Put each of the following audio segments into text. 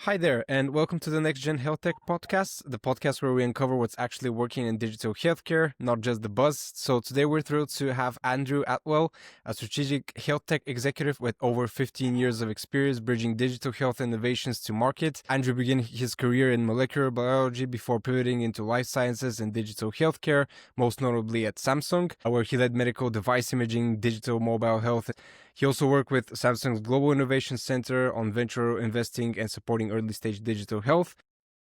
Hi there, and welcome to the NexGen HealthTech podcast, the podcast where we uncover what's actually working in digital healthcare, not just the buzz. So today we're thrilled to have Andrew Atwell, a strategic health tech executive with over 15 years of experience bridging digital health innovations to market. Andrew began his career in molecular biology before pivoting into life sciences and digital healthcare, most notably at Samsung, where he led medical device imaging, digital mobile health. He also worked with Samsung's Global Innovation Center on venture investing and supporting early stage digital health.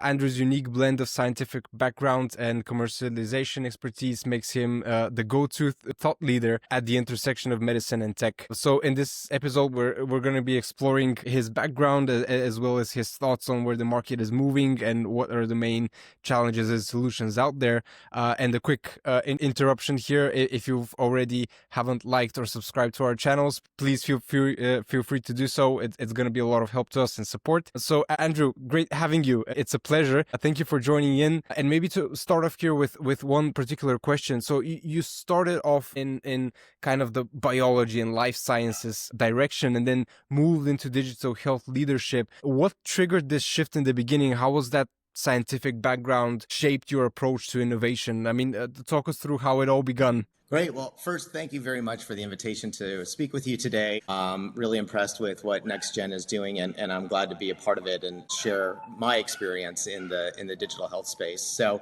Andrew's unique blend of scientific background and commercialization expertise makes him the go-to thought leader at the intersection of medicine and tech. So in this episode, we're going to be exploring his background as well as his thoughts on where the market is moving and what are the main challenges and solutions out there. And a quick interruption here: if you've already haven't liked or subscribed to our channels, please feel free to do so. It's going to be a lot of help to us and support. So Andrew, great having you. It's a pleasure. Thank you for joining in. And maybe to start off here with one particular question. So you started off in kind of the biology and life sciences direction and then moved into digital health leadership. What triggered this shift in the beginning? How was that scientific background shaped your approach to innovation? I mean, talk us through how it all began. Great. Well, first, thank you very much for the invitation to speak with you today. Really impressed with what NexGen is doing, and I'm glad to be a part of it and share my experience in the digital health space. So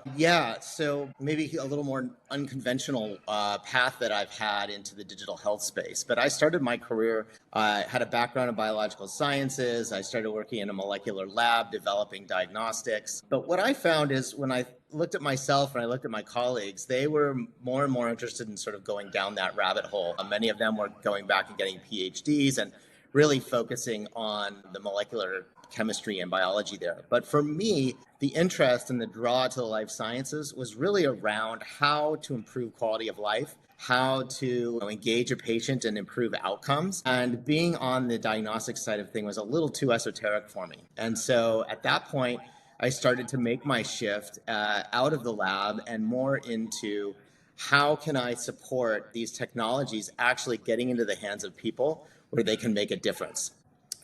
maybe a little more unconventional path that I've had into the digital health space. But I started my career, had a background in biological sciences. I started working in a molecular lab, developing diagnostics. But what I found is when I looked at myself and I looked at my colleagues, they were more and more interested in sort of going down that rabbit hole. Many of them were going back and getting PhDs and really focusing on the molecular chemistry and biology there. But for me, the interest and the draw to the life sciences was really around how to improve quality of life, how to engage a patient and improve outcomes. And being on the diagnostic side of things was a little too esoteric for me. And so at that point, I started to make my shift out of the lab and more into how can I support these technologies actually getting into the hands of people where they can make a difference.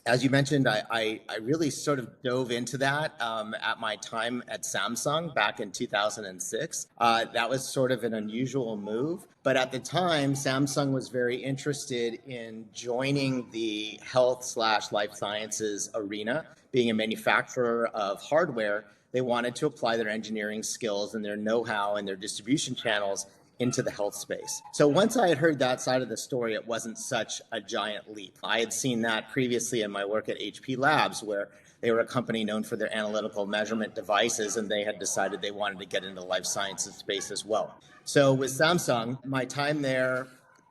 As you mentioned, I really sort of dove into that at my time at Samsung back in 2006. That was sort of an unusual move. But at the time, Samsung was very interested in joining the health/life sciences arena. Being a manufacturer of hardware, they wanted to apply their engineering skills and their know-how and their distribution channels into the health space. So once I had heard that side of the story, it wasn't such a giant leap. I had seen that previously in my work at HP Labs, where they were a company known for their analytical measurement devices, and they had decided they wanted to get into the life sciences space as well. So with Samsung, my time there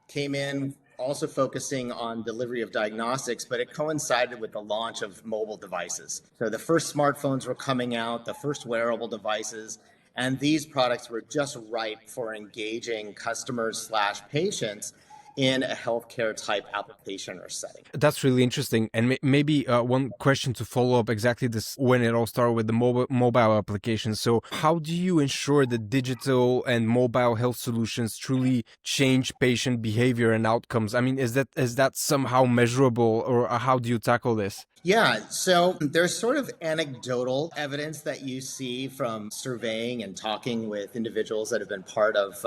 came in also focusing on delivery of diagnostics, but it coincided with the launch of mobile devices. So the first smartphones were coming out, the first wearable devices, and these products were just ripe for engaging customers/patients in a healthcare type application or setting. That's really interesting. And maybe one question to follow up exactly this when it all started with the mobile applications. So how do you ensure that digital and mobile health solutions truly change patient behavior and outcomes? I mean, is that somehow measurable, or how do you tackle this? Yeah, so there's sort of anecdotal evidence that you see from surveying and talking with individuals that have been part of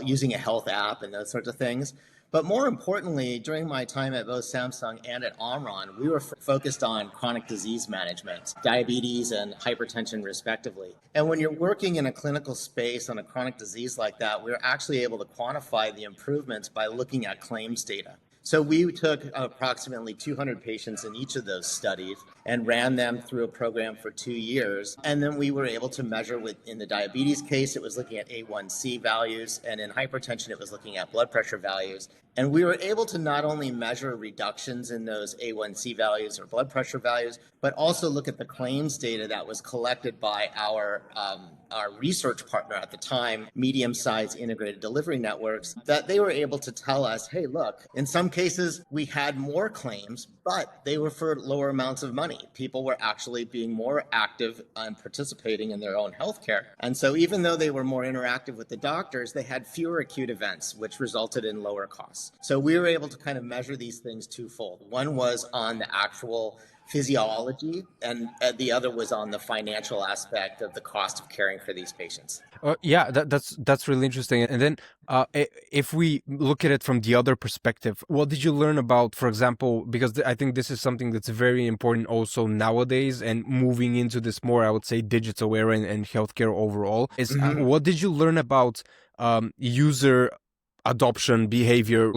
using a health app and those sorts of things. But more importantly, during my time at both Samsung and at Omron, we were focused on chronic disease management, diabetes and hypertension respectively. And when you're working in a clinical space on a chronic disease like that, we're actually able to quantify the improvements by looking at claims data. So we took approximately 200 patients in each of those studies and ran them through a program for 2 years. And then we were able to measure in the diabetes case, it was looking at A1C values, and in hypertension, it was looking at blood pressure values. And we were able to not only measure reductions in those A1C values or blood pressure values, but also look at the claims data that was collected by our research partner at the time, medium-sized integrated delivery networks, that they were able to tell us, hey, look, in some cases, we had more claims, but they were for lower amounts of money. People were actually being more active and participating in their own healthcare. And so even though they were more interactive with the doctors, they had fewer acute events, which resulted in lower costs. outcomes. So we were able to kind of measure these things twofold. One was on the actual physiology, and the other was on the financial aspect of the cost of caring for these patients. Yeah, that's really interesting. And then, if we look at it from the other perspective, what did you learn about, for example, because I think this is something that's very important also nowadays, and moving into this more, I would say, digital era and healthcare overall, is what did you learn about user adoption, behavior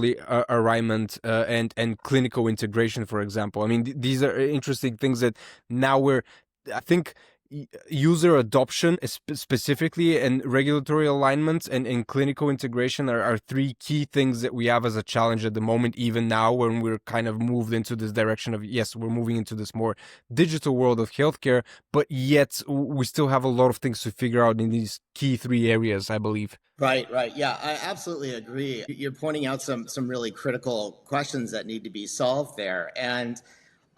alignment, and clinical integration, for example? I mean, these are interesting things that now I think user adoption specifically, and regulatory alignments and clinical integration are three key things that we have as a challenge at the moment, even now when we're kind of moved into this direction of, yes, we're moving into this more digital world of healthcare, but yet we still have a lot of things to figure out in these key three areas, I believe. Right. Yeah, I absolutely agree. You're pointing out some really critical questions that need to be solved there. And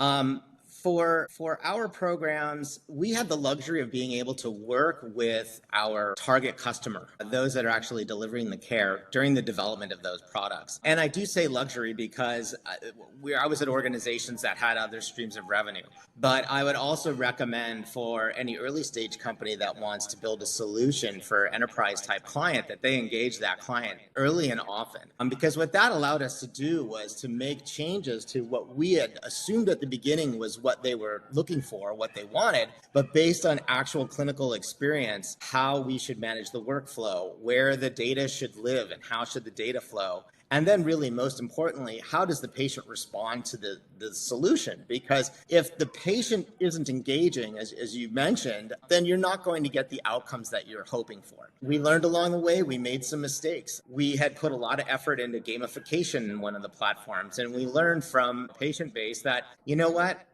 um, for our programs, we had the luxury of being able to work with our target customer, those that are actually delivering the care during the development of those products. And I do say luxury because I was at organizations that had other streams of revenue. But I would also recommend for any early stage company that wants to build a solution for enterprise type client that they engage that client early and often. Because what that allowed us to do was to make changes to what we had assumed at the beginning was what they were looking for, what they wanted, but based on actual clinical experience, how we should manage the workflow, where the data should live and how should the data flow. And then really most importantly, how does the patient respond to the solution? Because if the patient isn't engaging, as you mentioned, then you're not going to get the outcomes that you're hoping for. We learned along the way, we made some mistakes. We had put a lot of effort into gamification in one of the platforms, and we learned from patient base that, you know what?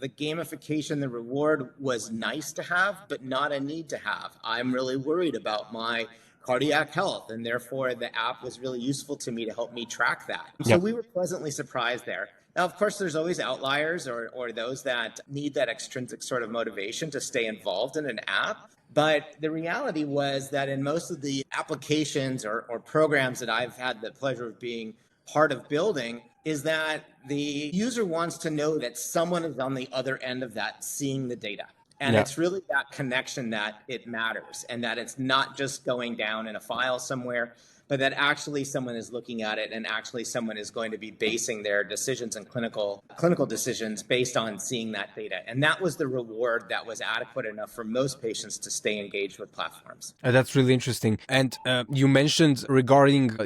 The gamification, the reward was nice to have, but not a need to have. I'm really worried about my cardiac health, and therefore the app was really useful to me to help me track that. So we were pleasantly surprised there. Now, of course, there's always outliers or those that need that extrinsic sort of motivation to stay involved in an app. But the reality was that in most of the applications or programs that I've had the pleasure of being part of building, is that the user wants to know that someone is on the other end of that seeing the data. And it's really that connection that it matters, and that it's not just going down in a file somewhere, but that actually someone is looking at it, and actually someone is going to be basing their decisions and clinical decisions based on seeing that data. And that was the reward that was adequate enough for most patients to stay engaged with platforms. That's really interesting. And you mentioned regarding,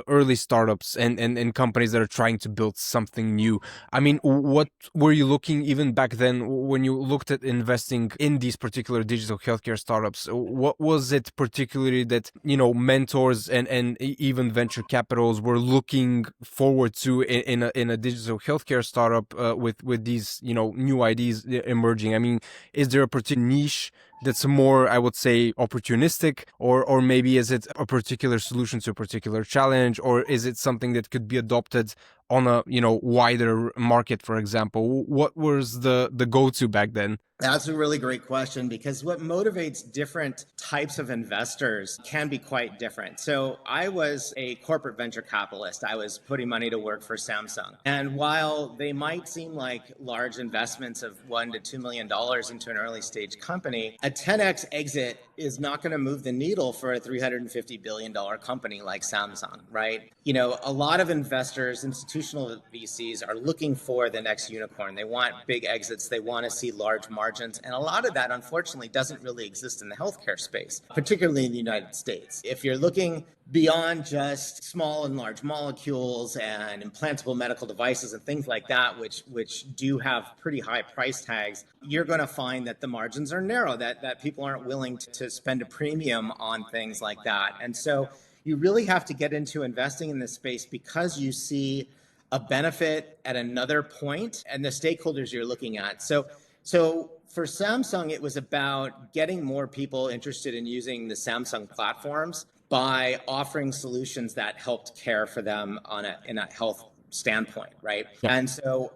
early startups and companies that are trying to build something new. I mean, what were you looking even back then when you looked at investing in these particular digital healthcare startups? What was it particularly that, mentors and even venture capitals were looking forward to in a digital healthcare startup with these, new ideas emerging? I mean, is there a particular niche that's more, I would say, opportunistic, or maybe is it a particular solution to a particular challenge, or is it something that could be adopted on a wider market, for example? What was the go-to back then? That's a really great question, because what motivates different types of investors can be quite different. So I was a corporate venture capitalist. I was putting money to work for Samsung. And while they might seem like large investments of $1 to $2 million into an early stage company, a 10x exit is not going to move the needle for a $350 billion company like Samsung, right? A lot of investors, institutional VCs, are looking for the next unicorn. They want big exits. They want to see large margins. And a lot of that, unfortunately, doesn't really exist in the healthcare space, particularly in the United States. If you're looking beyond just small and large molecules and implantable medical devices and things like that, which do have pretty high price tags, you're going to find that the margins are narrow, that people aren't willing to spend a premium on things like that. And so you really have to get into investing in this space because you see a benefit at another point and the stakeholders you're looking at. So for Samsung, it was about getting more people interested in using the Samsung platforms by offering solutions that helped care for them in a health standpoint, right? Yeah. And so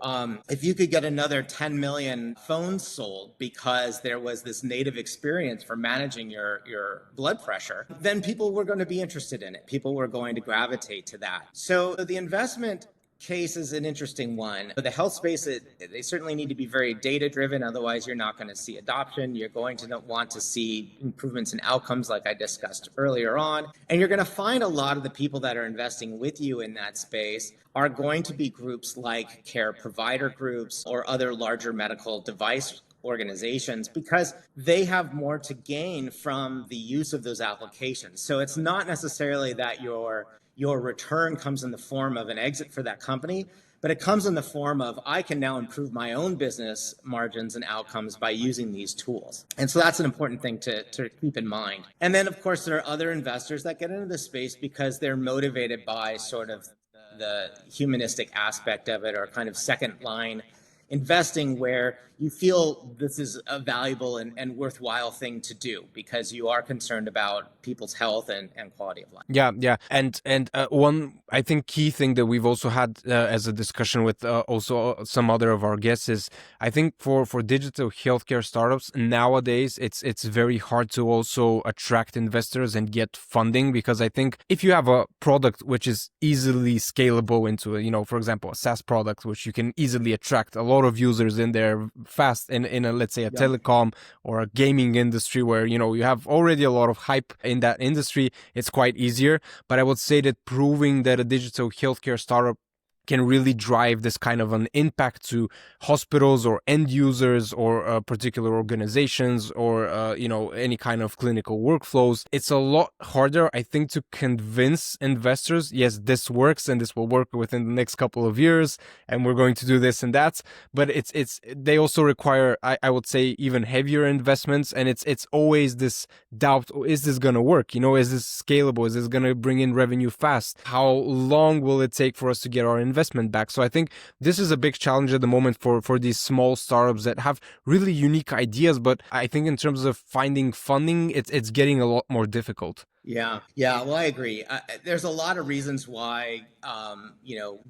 if you could get another 10 million phones sold because there was this native experience for managing your blood pressure, then people were going to be interested in it. People were going to gravitate to that. So the investment case is an interesting one. For the health space, they certainly need to be very data driven. Otherwise, you're not going to see adoption. You're going to want to see improvements in outcomes like I discussed earlier on. And you're going to find a lot of the people that are investing with you in that space are going to be groups like care provider groups or other larger medical device organizations, because they have more to gain from the use of those applications. So it's not necessarily that your return comes in the form of an exit for that company, but it comes in the form of, I can now improve my own business margins and outcomes by using these tools. And so that's an important thing to keep in mind. And then, of course, there are other investors that get into this space because they're motivated by sort of the humanistic aspect of it, or kind of second line investing, where you feel this is a valuable and worthwhile thing to do because you are concerned about people's health and quality of life. Yeah. And one, I think, key thing that we've also had as a discussion with also some other of our guests is, I think for digital healthcare startups nowadays, it's very hard to also attract investors and get funding, because I think if you have a product which is easily scalable into for example, a SaaS product, which you can easily attract a lot of users in there fast, in a, let's say, a telecom or a gaming industry where you have already a lot of hype in that industry, it's quite easier. But I would say that proving that a digital healthcare startup can really drive this kind of an impact to hospitals or end users or particular organizations or any kind of clinical workflows, it's a lot harder, I think, to convince investors, yes, this works and this will work within the next couple of years and we're going to do this and that. But they also require, I would say, even heavier investments, and it's always this doubt: is this going to work? Is this scalable? Is this going to bring in revenue fast? How long will it take for us to get our investment back? So I think this is a big challenge at the moment for these small startups that have really unique ideas, but I think in terms of finding funding, it's getting a lot more difficult. Yeah. Well, I agree. There's a lot of reasons why,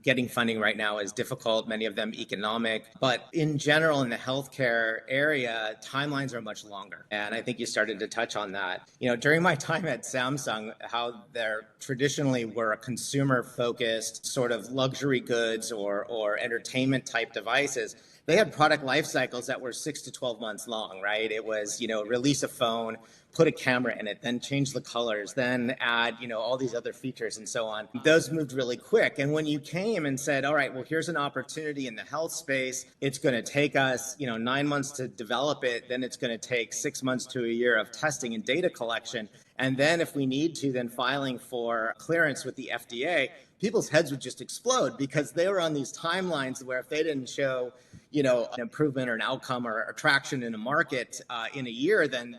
getting funding right now is difficult, many of them economic. But in general, in the healthcare area, timelines are much longer. And I think you started to touch on that. During my time at Samsung, how there traditionally were a consumer-focused sort of luxury goods or entertainment type devices, they had product life cycles that were 6 to 12 months long, right? It was, release a phone, put a camera in it, then change the colors, then add, all these other features and so on. Those moved really quick. And when you came and said, all right, well, here's an opportunity in the health space, it's going to take us, 9 months to develop it, then it's going to take 6 months to a year of testing and data collection. And then if we need to, then filing for clearance with the FDA, people's heads would just explode, because they were on these timelines where if they didn't show, an improvement or an outcome or attraction in a market in a year, then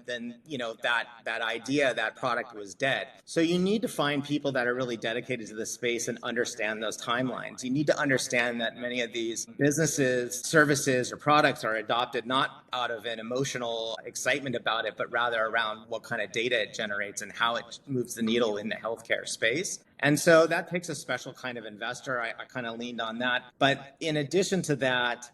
that idea, that product was dead. So you need to find people that are really dedicated to this space and understand those timelines. You need to understand that many of these businesses, services, or products are adopted not out of an emotional excitement about it, but rather around what kind of data it generates and how it moves the needle in the healthcare space. And so that takes a special kind of investor. I kind of leaned on that. But in addition to that,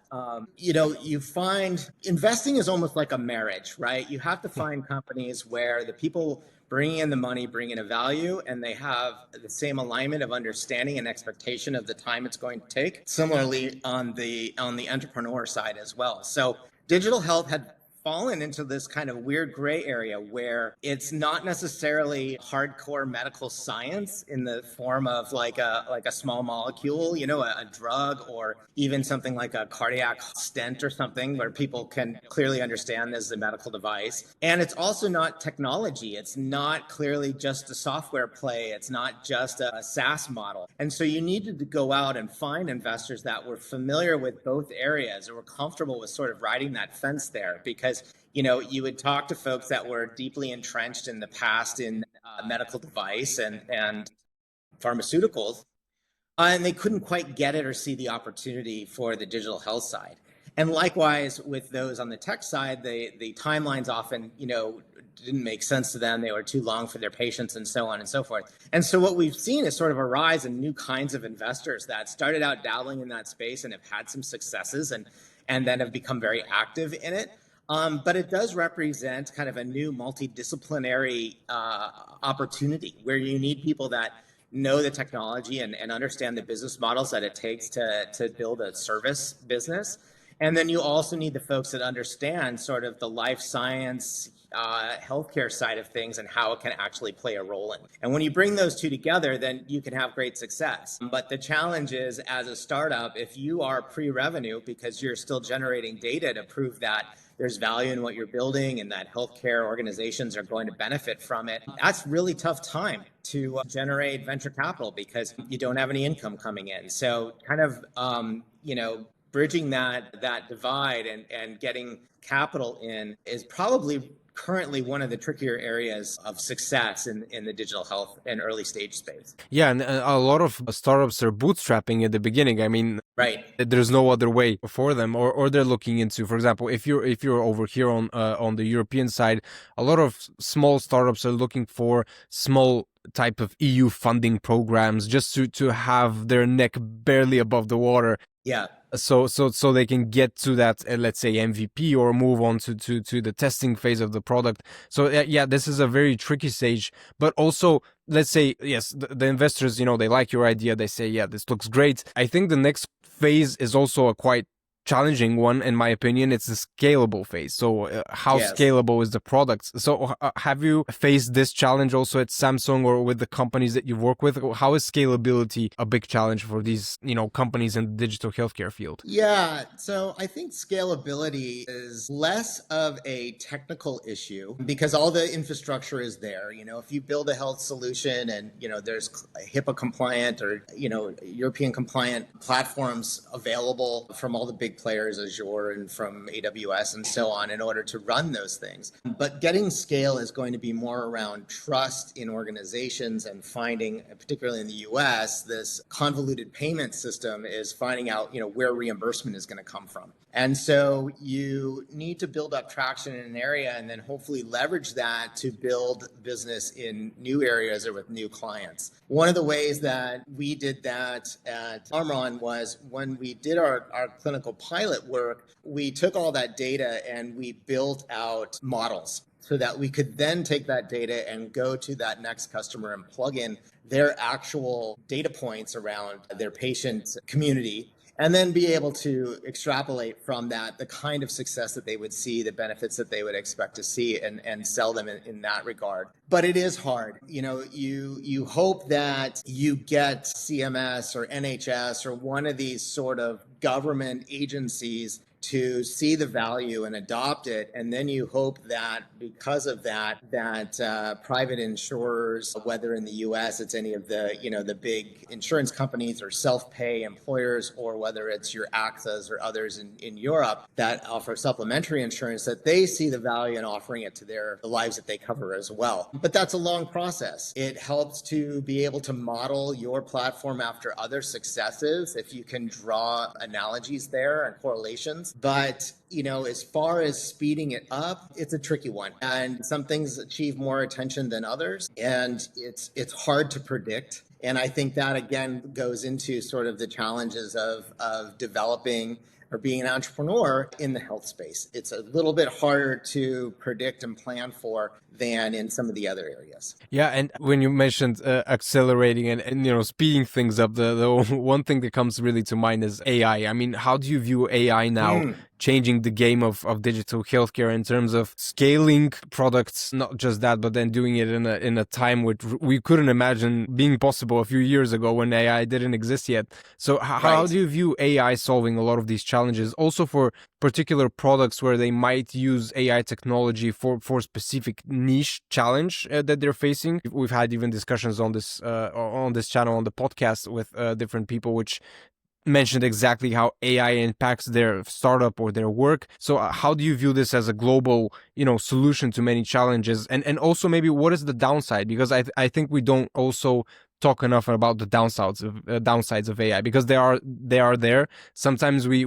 you find investing is almost like a marriage, right? You have to find companies where the people bringing in the money bring in a value, and they have the same alignment of understanding and expectation of the time it's going to take. Similarly, on the entrepreneur side as well. So digital health had fallen into this kind of weird gray area where it's not necessarily hardcore medical science in the form of like a small molecule, a drug, or even something like a cardiac stent or something where people can clearly understand this is a medical device. And it's also not technology. It's not clearly just a software play. It's not just a SaaS model. And so you needed to go out and find investors that were familiar with both areas or were comfortable with sort of riding that fence there, because you would talk to folks that were deeply entrenched in the past in medical device and pharmaceuticals, and they couldn't quite get it or see the opportunity for the digital health side. And likewise with those on the tech side, the timelines often, didn't make sense to them. They were too long for their patients and so on and so forth. And so what we've seen is sort of a rise in new kinds of investors that started out dabbling in that space and have had some successes and then have become very active in it. But it does represent kind of a new multidisciplinary opportunity where you need people that know the technology and understand the business models that it takes to build a service business. And then you also need the folks that understand sort of the life science, healthcare side of things and how it can actually play a role in. And when you bring those two together, then you can have great success. But the challenge is, as a startup, if you are pre-revenue because you're still generating data to prove that there's value in what you're building and that healthcare organizations are going to benefit from it, that's really tough time to generate venture capital because you don't have any income coming in. So kind of, bridging that divide and getting capital in is probably currently one of the trickier areas of success in the digital health and early stage space. Yeah, and a lot of startups are bootstrapping at the beginning. I mean, right. There's no other way for them, or they're looking into, for example, if you're over here on the European side, a lot of small startups are looking for small type of EU funding programs just to have their neck barely above the water. Yeah. So they can get to that, let's say, MVP or move on to the testing phase of the product. So yeah, this is a very tricky stage, but also, let's say, yes, the investors, they like your idea. They say, yeah, this looks great. I think the next phase is also a quite challenging one, in my opinion. It's the scalable phase. So how scalable is the product? So have you faced this challenge also at Samsung or with the companies that you work with? How is scalability a big challenge for these, companies in the digital healthcare field? Yeah, so I think scalability is less of a technical issue because all the infrastructure is there. If you build a health solution and, there's HIPAA compliant or, European compliant platforms available from all the big players, Azure and from AWS and so on, in order to run those things. But getting scale is going to be more around trust in organizations and finding, particularly in the US, this convoluted payment system is finding out, where reimbursement is going to come from. And so you need to build up traction in an area and then hopefully leverage that to build business in new areas or with new clients. One of the ways that we did that at Armron was when we did our clinical pilot work, we took all that data and we built out models so that we could then take that data and go to that next customer and plug in their actual data points around their patient community, and then be able to extrapolate from that the kind of success that they would see, the benefits that they would expect to see, and sell them in that regard. But it is hard. You hope that you get CMS or NHS or one of these sort of government agencies to see the value and adopt it. And then you hope that because of that private insurers, whether in the US, it's any of the, the big insurance companies or self-pay employers, or whether it's your AXAs or others in Europe that offer supplementary insurance, that they see the value in offering it to the lives that they cover as well. But that's a long process. It helps to be able to model your platform after other successes, if you can draw analogies there and correlations. But, as far as speeding it up, it's a tricky one. And some things achieve more attention than others. And it's hard to predict. And I think that, again, goes into sort of the challenges of developing or being an entrepreneur in the health space. It's a little bit harder to predict and plan for than in some of the other areas. Yeah, and when you mentioned accelerating and speeding things up, the one thing that comes really to mind is AI. I mean, how do you view AI now changing the game of digital healthcare in terms of scaling products? Not just that, but then doing it in a time which we couldn't imagine being possible a few years ago when AI didn't exist yet. So how do you view AI solving a lot of these challenges? Also for particular products where they might use AI technology for specific niche challenge that they're facing. We've had even discussions on this channel, on the podcast, with different people, which mentioned exactly how AI impacts their startup or their work. So how do you view this as a global, solution to many challenges? And also maybe what is the downside? Because I think we don't also talk enough about the downsides of AI, because they are there. Sometimes we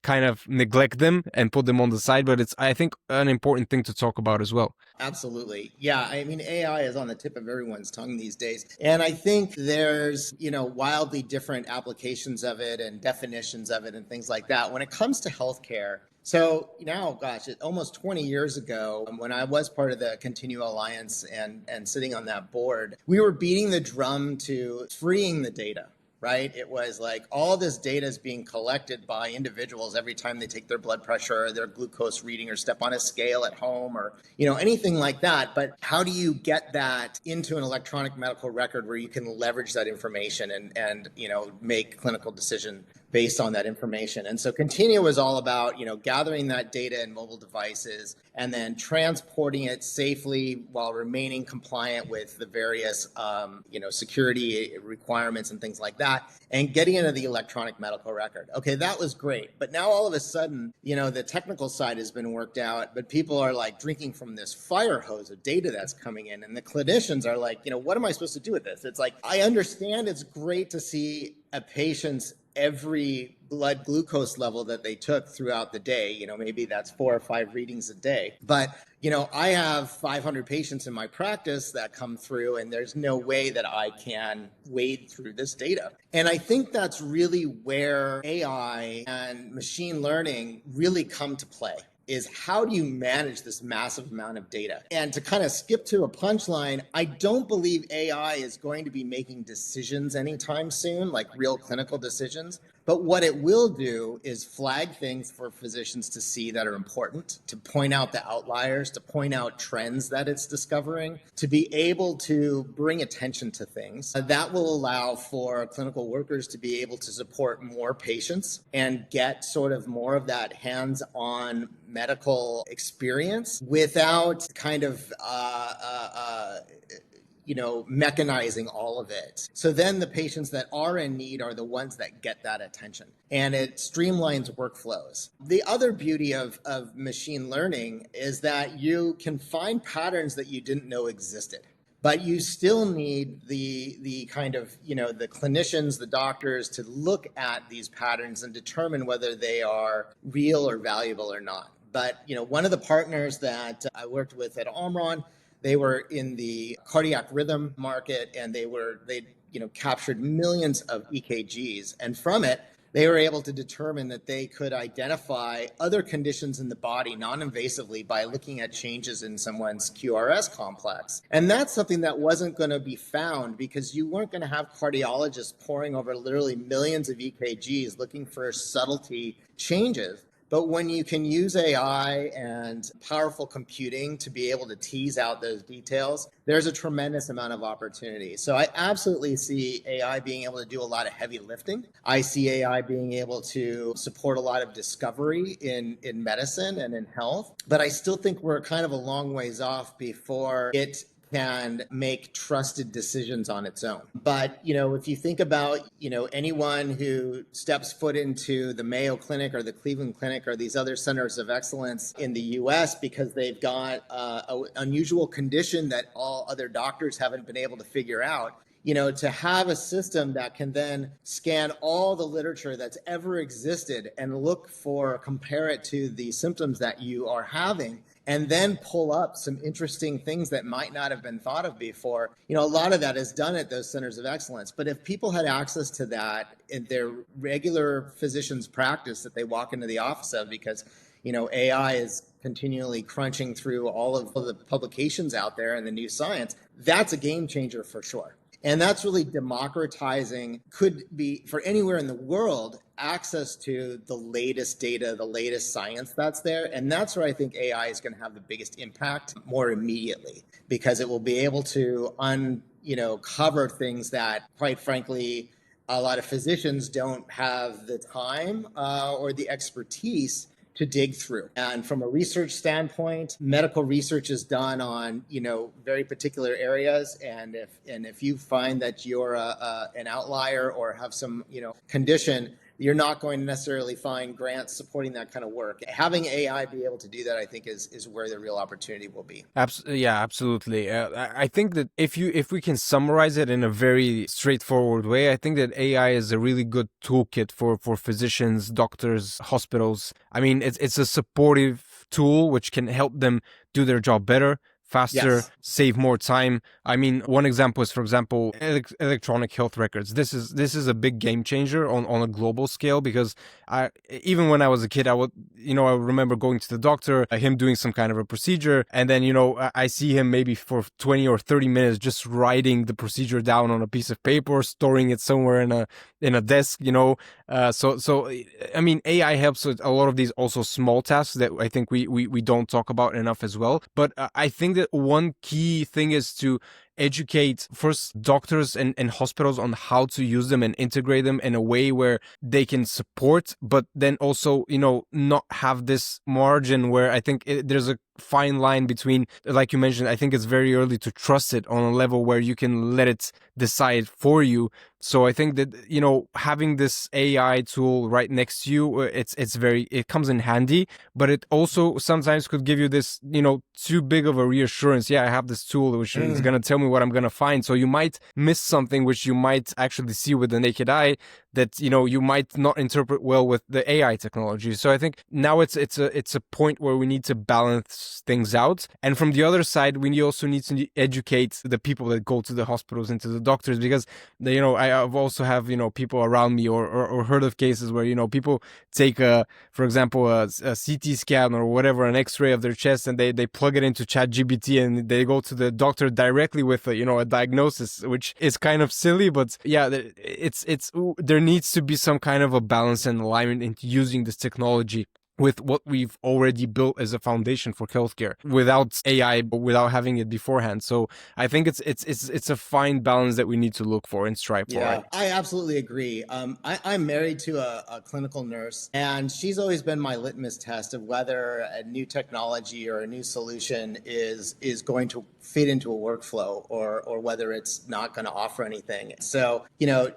kind of neglect them and put them on the side, but it's, I think, an important thing to talk about as well. Absolutely. Yeah. I mean, AI is on the tip of everyone's tongue these days. And I think there's, wildly different applications of it and definitions of it and things like that. When it comes to healthcare, so now, gosh, almost 20 years ago, when I was part of the Continue Alliance and sitting on that board, we were beating the drum to freeing the data. Right? It was like all this data is being collected by individuals every time they take their blood pressure or their glucose reading or step on a scale at home or, anything like that. But how do you get that into an electronic medical record where you can leverage that information and make clinical decision based on that information? And so Continue was all about, gathering that data in mobile devices and then transporting it safely while remaining compliant with the various, security requirements and things like that, and getting into the electronic medical record. Okay, that was great. But now all of a sudden, the technical side has been worked out, but people are like drinking from this fire hose of data that's coming in. And the clinicians are like, what am I supposed to do with this? It's like, I understand it's great to see a patient's every blood glucose level that they took throughout the day. Maybe that's 4 or 5 readings a day. But, I have 500 patients in my practice that come through, and there's no way that I can wade through this data. And I think that's really where AI and machine learning really come to play. Is how do you manage this massive amount of data? And to kind of skip to a punchline, I don't believe AI is going to be making decisions anytime soon, like real clinical decisions. But what it will do is flag things for physicians to see that are important, to point out the outliers, to point out trends that it's discovering, to be able to bring attention to things. That will allow for clinical workers to be able to support more patients and get sort of more of that hands-on medical experience without kind of mechanizing all of it. So then the patients that are in need are the ones that get that attention, and it streamlines workflows. The other beauty of machine learning is that you can find patterns that you didn't know existed. But you still need the kind of, the clinicians, the doctors to look at these patterns and determine whether they are real or valuable or not. But, one of the partners that I worked with at Omron, they were in the cardiac rhythm market, and they captured millions of EKGs. And from it, they were able to determine that they could identify other conditions in the body non-invasively by looking at changes in someone's QRS complex. And that's something that wasn't going to be found because you weren't going to have cardiologists poring over literally millions of EKGs looking for subtlety changes. But when you can use AI and powerful computing to be able to tease out those details, there's a tremendous amount of opportunity. So I absolutely see AI being able to do a lot of heavy lifting. I see AI being able to support a lot of discovery in medicine and in health. But I still think we're kind of a long ways off before it can make trusted decisions on its own. But, if you think about, anyone who steps foot into the Mayo Clinic or the Cleveland Clinic or these other centers of excellence in the US because they've got an unusual condition that all other doctors haven't been able to figure out, to have a system that can then scan all the literature that's ever existed and compare it to the symptoms that you are having, and then pull up some interesting things that might not have been thought of before. A lot of that is done at those centers of excellence. But if people had access to that in their regular physician's practice that they walk into the office of, because, AI is continually crunching through all of the publications out there and the new science, that's a game changer for sure. And that's really democratizing, could be for anywhere in the world, access to the latest data, the latest science that's there. And that's where I think AI is going to have the biggest impact more immediately, because it will be able to cover things that, quite frankly, a lot of physicians don't have the time or the expertise to dig through. And from a research standpoint, medical research is done on, very particular areas. And if you find that you're an outlier or have some, condition, you're not going to necessarily find grants supporting that kind of work. Having AI be able to do that, I think, is where the real opportunity will be. Yeah, absolutely. I think that if we can summarize it in a very straightforward way, I think that AI is a really good toolkit for physicians, doctors, hospitals. I mean, it's a supportive tool which can help them do their job better, faster, Yes. save more time. I mean, one example is, for example, electronic health records. This is a big game changer on a global scale, because even when I was a kid, I remember going to the doctor, him doing some kind of a procedure, and then I see him maybe for 20 or 30 minutes just writing the procedure down on a piece of paper, storing it somewhere in a desk. So I mean, AI helps with a lot of these also small tasks that I think we don't talk about enough as well. But I think that one key thing is to educate first doctors and hospitals on how to use them and integrate them in a way where they can support, but then also, not have this margin where I think there's a fine line between, like you mentioned, I think it's very early to trust it on a level where you can let it decide for you. So I think that, having this AI tool right next to you, it comes in handy, but it also sometimes could give you this, too big of a reassurance. Yeah, I have this tool which is going to tell me what I'm going to find. So you might miss something which you might actually see with the naked eye that, you might not interpret well with the AI technology. So I think now it's a point where we need to balance things out. And from the other side, we also need to educate the people that go to the hospitals and to the doctors, because I've also have people around me or heard of cases where people take for example a CT scan or whatever, an X-ray of their chest, and they plug it into ChatGPT and they go to the doctor directly with a diagnosis, which is kind of silly. But yeah, there needs to be some kind of a balance and alignment in using this technology with what we've already built as a foundation for healthcare without AI, but without having it beforehand. So I think it's a fine balance that we need to look for and strive for. Yeah, Right? I absolutely agree. I'm married to a clinical nurse, and she's always been my litmus test of whether a new technology or a new solution is going to fit into a workflow, or whether it's not going to offer anything. So,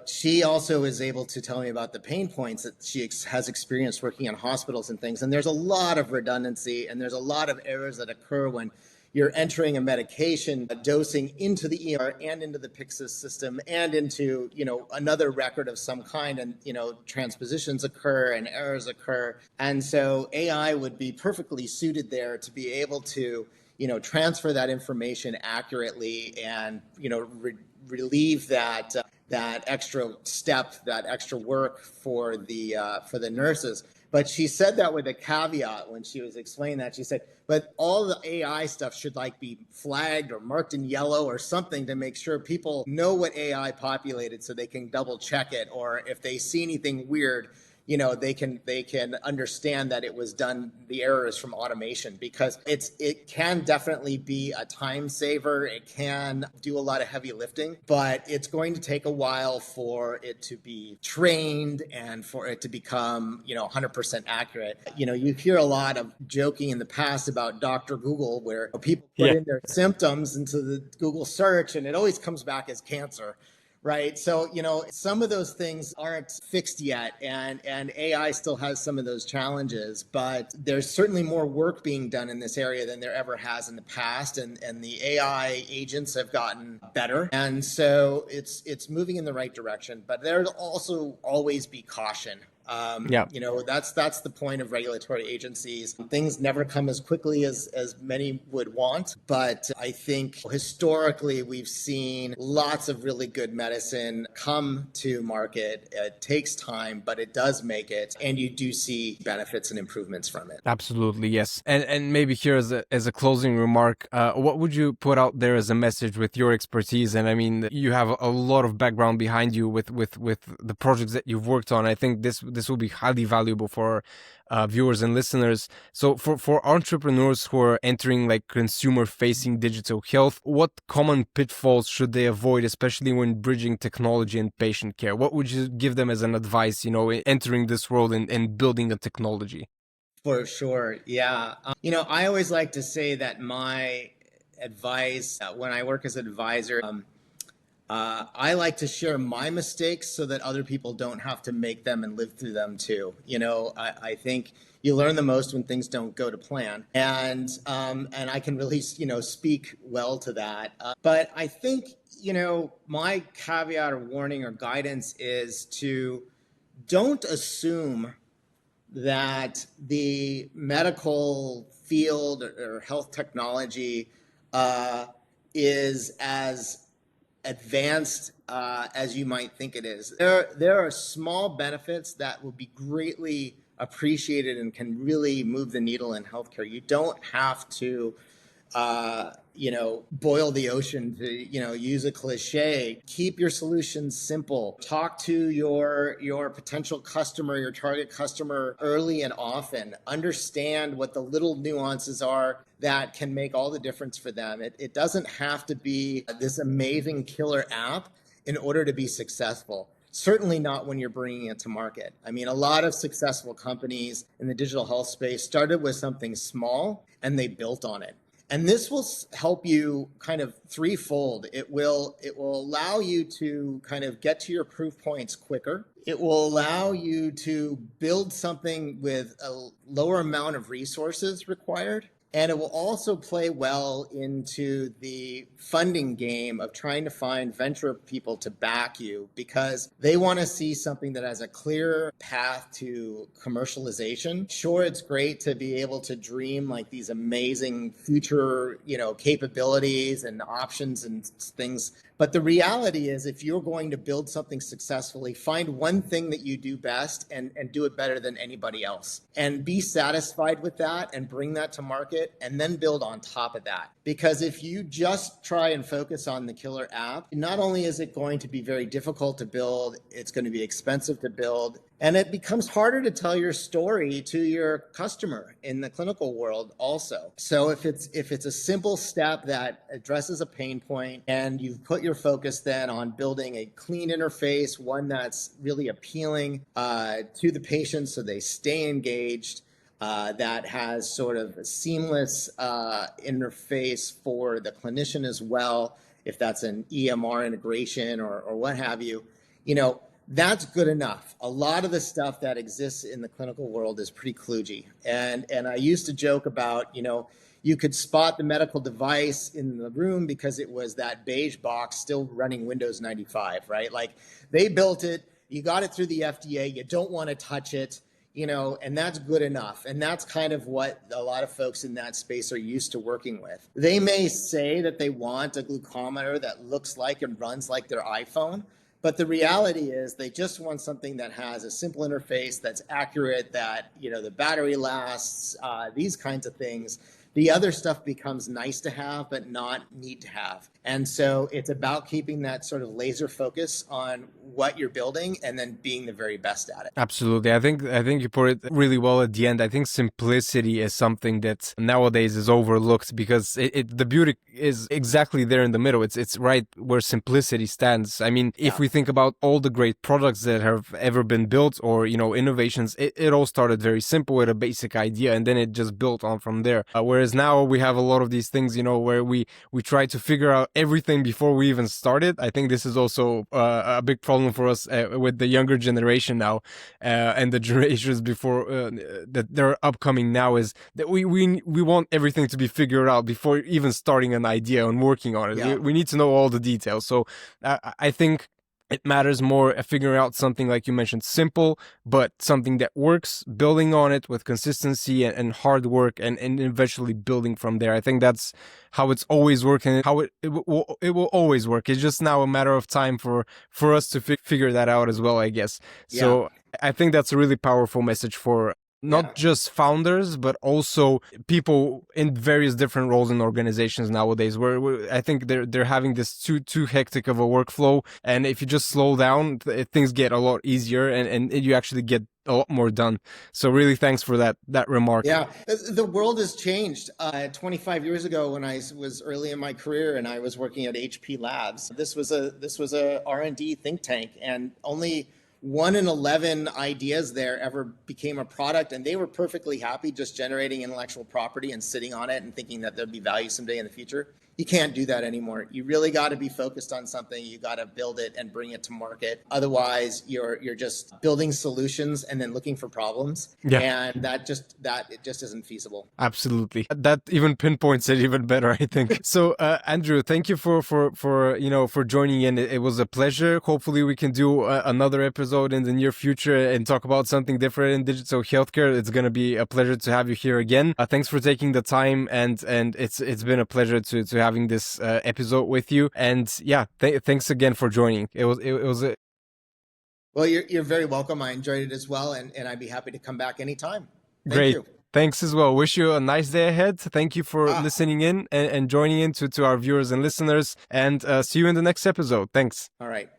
she also is able to tell me about the pain points that she has experienced working in hospitals and things. And there's a lot of redundancy, and there's a lot of errors that occur when you're entering a medication, dosing into the ER and into the Pyxis system and into, another record of some kind. And, transpositions occur and errors occur. And so AI would be perfectly suited there to be able to, transfer that information accurately and, relieve that extra step, that extra work for the nurses. But she said that with a caveat when she was explaining that. She said, but all the AI stuff should be flagged or marked in yellow or something to make sure people know what AI populated so they can double check it. Or if they see anything weird, they can understand that it was done, the error is from automation, because it can definitely be a time saver. It can do a lot of heavy lifting, but it's going to take a while for it to be trained and for it to become 100% accurate. You hear a lot of joking in the past about Dr. Google, where people put in their symptoms into the Google search and it always comes back as cancer. Right. So, some of those things aren't fixed yet, and AI still has some of those challenges, but there's certainly more work being done in this area than there ever has in the past. And the AI agents have gotten better. And so it's moving in the right direction, but there'll also always be caution. That's the point of regulatory agencies. Things never come as quickly as many would want, but I think historically we've seen lots of really good medicine come to market. It takes time, but it does make it, and you do see benefits and improvements from it. Absolutely, yes. And maybe here as a closing remark, what would you put out there as a message with your expertise? And I mean, you have a lot of background behind you with the projects that you've worked on. I think this will be highly valuable for viewers and listeners. So for entrepreneurs who are entering consumer facing digital health, what common pitfalls should they avoid, especially when bridging technology and patient care? What would you give them as an advice, entering this world and building a technology? For sure. Yeah. I always like to say that my advice when I work as an advisor, I like to share my mistakes so that other people don't have to make them and live through them too. I think you learn the most when things don't go to plan, and I can really speak well to that. But I think my caveat or warning or guidance is to don't assume that the medical field or health technology is as advanced as you might think it is. There are small benefits that will be greatly appreciated and can really move the needle in healthcare. You don't have to boil the ocean, to use a cliche. Keep your solutions simple. Talk to your potential customer, your target customer, early and often. Understand what the little nuances are that can make all the difference for them. It doesn't have to be this amazing killer app in order to be successful. Certainly not when you're bringing it to market. I mean, a lot of successful companies in the digital health space started with something small and they built on it. And this will help you kind of threefold. It will allow you to kind of get to your proof points quicker. It will allow you to build something with a lower amount of resources required. And it will also play well into the funding game of trying to find venture people to back you, because they want to see something that has a clear path to commercialization. Sure, it's great to be able to dream like these amazing future, capabilities and options and things. But the reality is, if you're going to build something successfully, find one thing that you do best and do it better than anybody else. And be satisfied with that and bring that to market and then build on top of that. Because if you just try and focus on the killer app, not only is it going to be very difficult to build, it's going to be expensive to build, and it becomes harder to tell your story to your customer in the clinical world also. So if it's a simple step that addresses a pain point and you've put your focus then on building a clean interface, one that's really appealing to the patient so they stay engaged, that has sort of a seamless interface for the clinician as well, if that's an EMR integration or what have you, that's good enough. A lot of the stuff that exists in the clinical world is pretty kludgy. And I used to joke about, you could spot the medical device in the room because it was that beige box still running Windows 95, right? Like, they built it, you got it through the FDA, you don't want to touch it, and that's good enough. And that's kind of what a lot of folks in that space are used to working with. They may say that they want a glucometer that looks like and runs like their iPhone, but the reality is they just want something that has a simple interface, that's accurate, that the battery lasts, these kinds of things. The other stuff becomes nice to have, but not need to have. And so it's about keeping that sort of laser focus on what you're building and then being the very best at it. Absolutely. I think you put it really well at the end. I think simplicity is something that nowadays is overlooked, because the beauty is exactly there in the middle. It's right where simplicity stands. I mean, if we think about all the great products that have ever been built, or, innovations, it all started very simple with a basic idea, and then it just built on from there. Whereas now we have a lot of these things, where we try to figure out everything before we even started. I think this is also a big problem for us with the younger generation now, and the generations before that they're upcoming now, is that we want everything to be figured out before even starting an idea and working on it. Yeah. We need to know all the details. So I think it matters more figuring out something, like you mentioned, simple, but something that works, building on it with consistency and hard work, and eventually building from there. I think that's how it's always working, how it will always work. It's just now a matter of time for us to figure that out as well, I guess. So I think that's a really powerful message for not just founders, but also people in various different roles in organizations nowadays, where I think they're having this too hectic of a workflow. And if you just slow down, things get a lot easier, and you actually get a lot more done. So really, thanks for that remark. Yeah, the world has changed. 25 years ago, when I was early in my career and I was working at HP Labs, this was a R&D think tank, and only 1 in 11 ideas there ever became a product, and they were perfectly happy just generating intellectual property and sitting on it and thinking that there'd be value someday in the future. You can't do that anymore. You really got to be focused on something. You got to build it and bring it to market. Otherwise, you're just building solutions and then looking for problems. Yeah. And it just isn't feasible. Absolutely. That even pinpoints it even better, I think. So, Andrew, thank you for joining in. It was a pleasure. Hopefully we can do another episode in the near future and talk about something different in digital healthcare. It's going to be a pleasure to have you here again. Thanks for taking the time, and it's been a pleasure to having this episode with you. And yeah, thanks again for joining. It was a... Well, you're very welcome. I enjoyed it as well, and I'd be happy to come back anytime. Great. Thanks as well. Wish you a nice day ahead. Thank you for listening in and joining in to our viewers and listeners, and see you in the next episode. Thanks. All right.